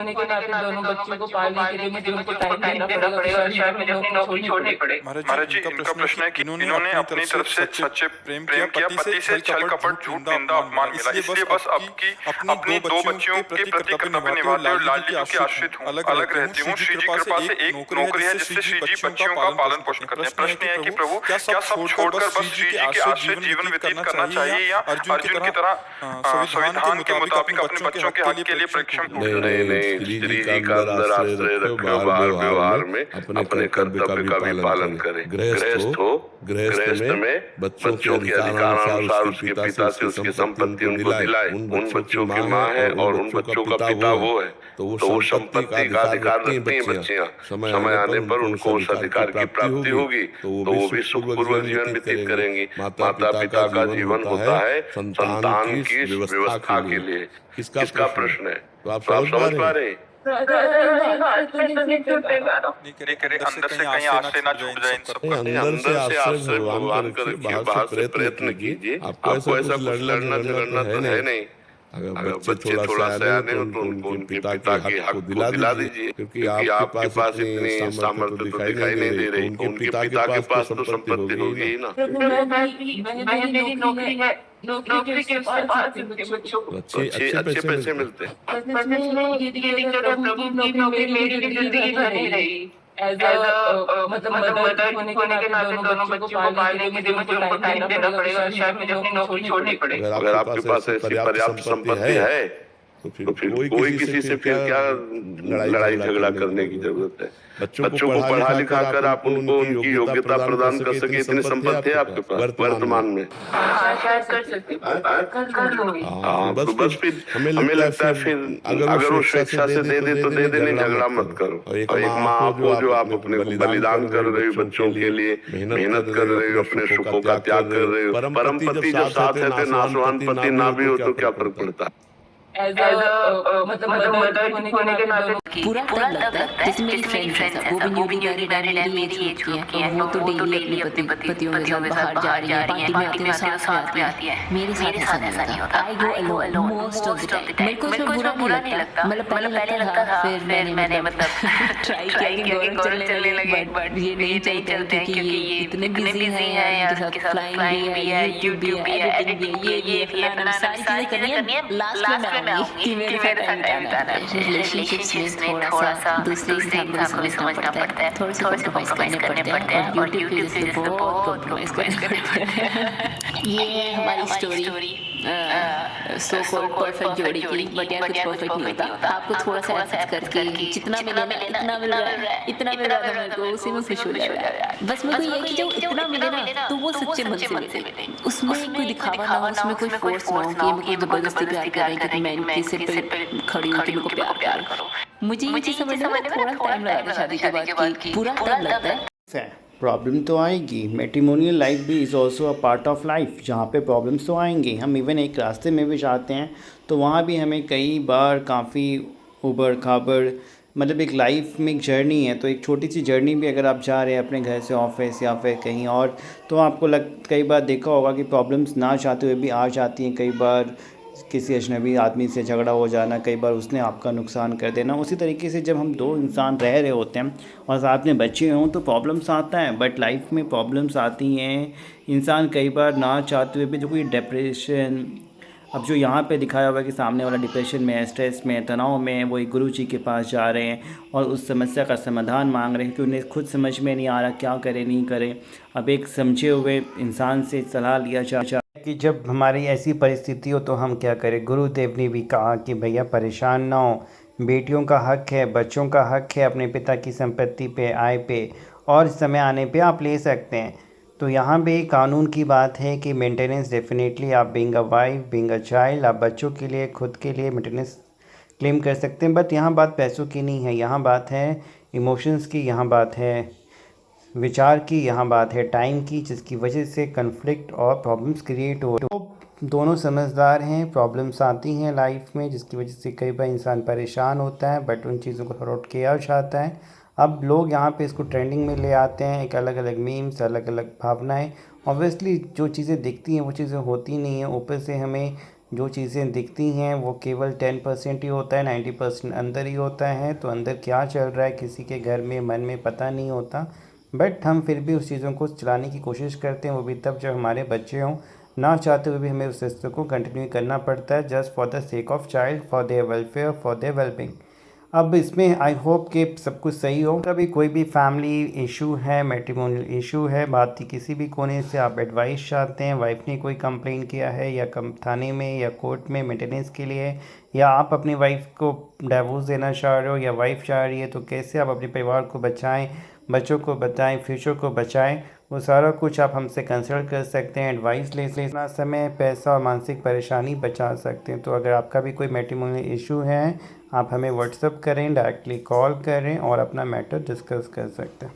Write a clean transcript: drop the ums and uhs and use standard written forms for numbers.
होने के नाते दोनों बच्चों को पालने के लिए मुझे उनको टाइम देना पड़ेगा, तो शायद मुझे अपनी नौकरी छोड़नी पड़े। महाराज जी, इनका प्रश्न है कि इन्होंने अपनी तरफ से सच्चे प्रेम किया, पति से छल कपट झूठ निंदा अपमान मिला, इसलिए बस आपकी अपनी दो बच्चियों के प्रति कर्तव्य निभाते हुए लाल जी जो कि आश्रित हूँ, अलग रहती हूँ, श्री जी कृपा से एक नौकरी है जिससे श्री जी बच्चियों का पालन पोषण करते हैं। प्रश्न है कि प्रभु क्या सब छोड़कर बस श्री जी के आश्रित जीवन व्यतीत करना चाहिए या अर्जुन की तरह संविधान के मुताबिक अपने बच्चों के हक के लिए परिश्रम? नहीं, स्त्री जी का अंदर आश्रय रखे बाहर व्यवहार में अपने कर्तव्य का भी पालन करे। गृहस्थ में बच्चों के अधिकारानुसार उसके पिता से उसकी संपत्ति उनको दिलाए। उन बच्चों की माँ है और उन बच्चों का पिता वो है, तो वो संपत्ति का अधिकार रखती हैं बच्चियां। समय आने पर उनको उस अधिकार की प्राप्ति होगी तो वो भी सुखपूर्वक जीवन व्यतीत करेंगी। माता पिता का जीवन होता है संतान की व्यवस्था के लिए। किसका प्रश्न है? तो आप समझ पा रहे हैं? अंदर से कहीं आश्रय ना छूट जाए। अंदर से आश्रय भगवान को रखिए, बाहर से प्रयत्न कीजिए। आपको ऐसा कुछ लड़ना झगड़ना तो है नहीं। अगर बच्चे थोड़ा सयाने हो तो उनको उनके पिता के हक को दिला दीजिए, क्योंकि आपके पास इतनी सामर्थ्य तो दिखाई नहीं दे रही, तो उनके पिता के पास तो संपत्ति होगी ही ना। मेरी नौकरी है, नौकरी के बाद बच्चों को अच्छे पैसे मिलते हैं। नौकरी मेरी जिंदगी भर नहीं रही। मतलब मदर होने के नाते दोनों बच्चों को पालने के लिए मुझे उनको टाइम देना पड़ेगा, शायद मुझे अपनी नौकरी छोड़नी पड़े। अगर आपके पास ऐसी पर्याप्त संपत्ति है तो फिर कोई किसी से फिर क्या लड़ाई झगड़ा करने की जरूरत है? बच्चों को पढ़ा लिखा कर आप उनको उनकी योग्यता प्रदान कर सके, इतनी संपत्ति है आपके पास वर्तमान में। शायद कर सकते बस फिर हमें लगता है फिर अगर वो स्वेच्छा से दे दे तो दे दे, नहीं झगड़ा मत करो। और एक माँ को जो आप अपने बलिदान कर रहे हो बच्चों के लिए, मेहनत कर रहे हो, अपने सुखों का त्याग कर रहे हो, परम पति जब साथ है तो नासवान पति ना भी हो तो क्या फर्क पड़ता है? मतलब मदर होने के नाते पूरा तब लगता है जैसे मेरी फ्रेंड है, वो भी न्यूली मैरिड मेरी एज की है, वो तो डेली अपने पतियों के साथ बाहर जा रही है, पार्टी में आती है, साथ में आती है। मेरे साथ ऐसा नहीं होता। I go alone most of the time. मेरे को इसमें बुरा नहीं लगता। मतलब पहले लगता था, फिर मैंने मतलब ट्राई किया कि गौरव चलने लगे, बट ये नहीं चलते क्योंकि ये इतने बिजी हैं, इनके साथ फ्लाइंग भी है, यूट्यूब भी है, एडिटिंग भी है, ये फलाना सारी चीजें करनी है। लास्ट में मैं आऊंगी कि मेरे साथ टाइम बिताना है। रिलेशनशिप्स में थोड़ा सा दूसरे इंसान को भी समझना पड़ता है, थोड़े से कॉम्प्रोमाइज करने पड़ते हैं, और यूट्यूब से बहुत कॉम्प्रोमाइज करने पड़ते हैं। ये है हमारी स्टोरी सो कॉल्ड परफेक्ट जोड़ी की, बट यार कुछ परफेक्ट नहीं होता। आपको थोड़ा सा एफर्ट करके जितना मिले ना, इतना मिल रहा है मेरे को, उसी में खुश हो जाए। बस मेरे को ये कि जो इतना मिले ना तो वो सच्चे मन से मिले, उसमें कोई दिखावा ना हो, उसमें कोई फोर्स ना हो कि मेरे को जबरदस्ती प्यार कर रहे हैं कि मैं इनके सिर पे खड़ी हूँ कि मेरे को प्यार करो। मुझे ये चीज़ समझने में थोड़ा टाइम लगा था शादी के बाद की पूरा तब लगता है। प्रॉब्लम तो आएगी, मैट्रिमोनियल लाइफ भी is also a part of life, जहाँ पे प्रॉब्लम्स तो आएंगी। हम इवन एक रास्ते में भी जाते हैं तो वहाँ भी हमें कई बार काफ़ी उबड़ खाबड़, मतलब एक लाइफ में एक जर्नी है, तो एक छोटी सी जर्नी भी अगर आप जा रहे हैं अपने घर से ऑफिस या फिर कहीं और, तो आपको कई बार देखा होगा कि प्रॉब्लम्स ना चाहते हुए भी आ जाती हैं। कई बार किसी अजनबी आदमी से झगड़ा हो जाना, कई बार उसने आपका नुकसान कर देना। उसी तरीके से जब हम दो इंसान रह रहे होते हैं और साथ में बच्चे हों तो प्रॉब्लम्स आता है, बट लाइफ में प्रॉब्लम्स आती हैं। इंसान कई बार ना चाहते हुए भी, जो कोई डिप्रेशन, अब जो यहाँ पे दिखाया हुआ है कि सामने वाला डिप्रेशन में है, स्ट्रेस में, तनाव में है, वो एक गुरु जी के पास जा रहे हैं और उस समस्या का समाधान मांग रहे हैं कि उन्हें खुद समझ में नहीं आ रहा क्या करें नहीं करें। अब एक समझे हुए इंसान से सलाह लिया जाए कि जब हमारी ऐसी परिस्थिति हो तो हम क्या करें। गुरुदेव ने भी कहा कि भैया परेशान ना हो, बेटियों का हक है, बच्चों का हक है अपने पिता की संपत्ति पे, आय पे, और समय आने पे आप ले सकते हैं। तो यहाँ पे कानून की बात है कि मेंटेनेंस डेफिनेटली आप being a wife, being a child, आप बच्चों के लिए, खुद के लिए मेंटेनेंस क्लेम कर सकते हैं। बट यहाँ बात पैसों की नहीं है, यहाँ बात है इमोशंस की, यहाँ बात है विचार की, यहाँ बात है टाइम की, जिसकी वजह से कन्फ्लिक्ट और प्रॉब्लम्स क्रिएट हो। तो दोनों समझदार हैं, प्रॉब्लम्स आती हैं लाइफ में जिसकी वजह से कई बार इंसान परेशान होता है, बट उन चीज़ों को सॉर्ट आउट किया जाता है। अब लोग यहाँ पे इसको ट्रेंडिंग में ले आते हैं, एक अलग अलग मीम्स, अलग अलग भावनाएं। ऑब्वियसली जो चीज़ें दिखती हैं वो चीज़ें होती नहीं हैं, ऊपर से हमें जो चीज़ें दिखती हैं वो केवल 10% ही होता है, 90% अंदर ही होता है। तो अंदर क्या चल रहा है किसी के घर में, मन में पता नहीं होता, बट हम फिर भी उस चीज़ों को चलाने की कोशिश करते हैं, वो भी तब जब हमारे बच्चे हों। ना चाहते हुए भी हमें उस सिस्टम को कंटिन्यू करना पड़ता है, just for the sake of child, for their welfare, for their wellbeing. अब इसमें आई होप कि सब कुछ सही हो। कभी कोई भी फैमिली इशू है, मैट्रिमोनियल इशू है, बात की किसी भी कोने से आप एडवाइस चाहते हैं, वाइफ ने कोई कंप्लेन किया है या थाने में या कोर्ट में मेंटेनेंस के लिए, या आप अपनी वाइफ को डिवोर्स देना चाह रहे हो या वाइफ चाह रही है, तो कैसे आप अपने परिवार को बचाएं, बच्चों को बताएं, फ्यूचर को बचाएं, वो सारा कुछ आप हमसे कंसल्ट कर सकते हैं। एडवाइस लेना समय, पैसा और मानसिक परेशानी बचा सकते हैं। तो अगर आपका भी कोई मैट्रिमोनियल इशू है, आप हमें व्हाट्सअप करें, डायरेक्टली कॉल करें और अपना मैटर डिस्कस कर सकते हैं।